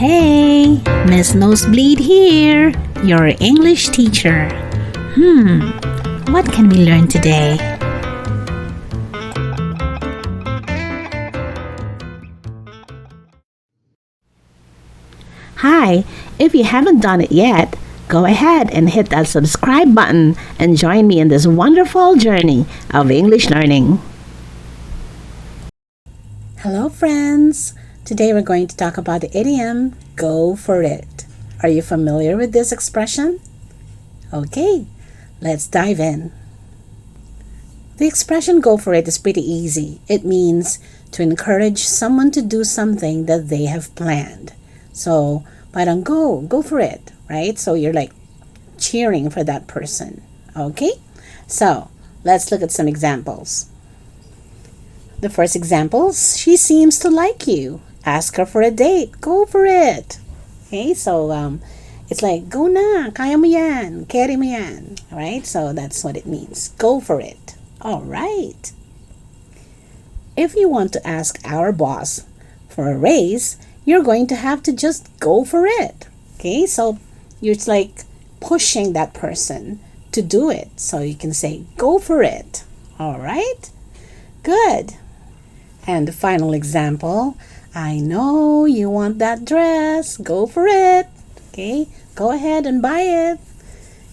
Hey, Miss Nosebleed here, your English teacher. What can we learn today? Hi, if you haven't done it yet, go ahead and hit that subscribe button and join me in this wonderful journey of English learning. Hello, friends. Today we're going to talk about the idiom, go for it. Are you familiar with this expression? Okay, let's dive in. The expression go for it is pretty easy. It means to encourage someone to do something that they have planned. So, parang go for it, right? So you're like cheering for that person, okay? So, let's look at some examples. The first example, she seems to like you. Ask her for a date. Go for it. Okay, so it's like, go na, kaya mo yan, carry mo yan, right? So that's what it means. Go for it. All right. If you want to ask our boss for a raise, you're going to have to just go for it. Okay, so it's like pushing that person to do it. So you can say, go for it. All right. Good. And the final example, I know you want that dress. Go for it. Okay, go ahead and buy it.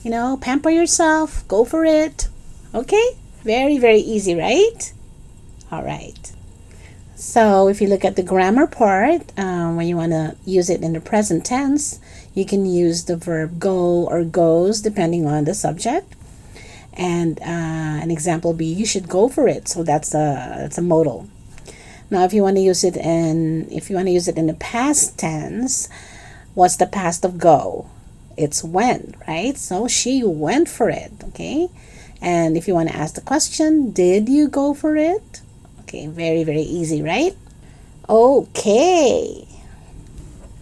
You know, pamper yourself. Go for it. Okay, very, very easy, right? All right. So if you look at the grammar part, when you want to use it in the present tense, you can use the verb go or goes depending on the subject. And an example be, you should go for it. So that's a modal. Now, if you want to use it in the past tense, what's the past of go? It's went, right? So she went for it, okay? And if you want to ask the question, did you go for it? Okay, very, very easy, right? Okay.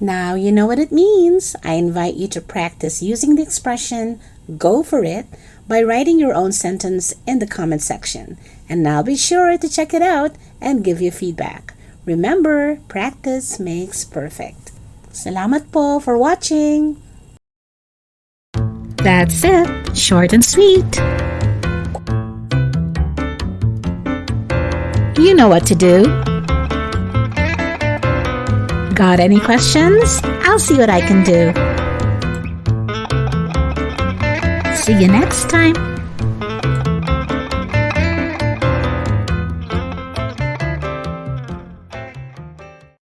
Now you know what it means. I invite you to practice using the expression go for it by writing your own sentence in the comment section. And now be sure to check it out and give you feedback. Remember, practice makes perfect. Salamat po for watching. That's it. Short and sweet. You know what to do. Got any questions? I'll see what I can do. See you next time.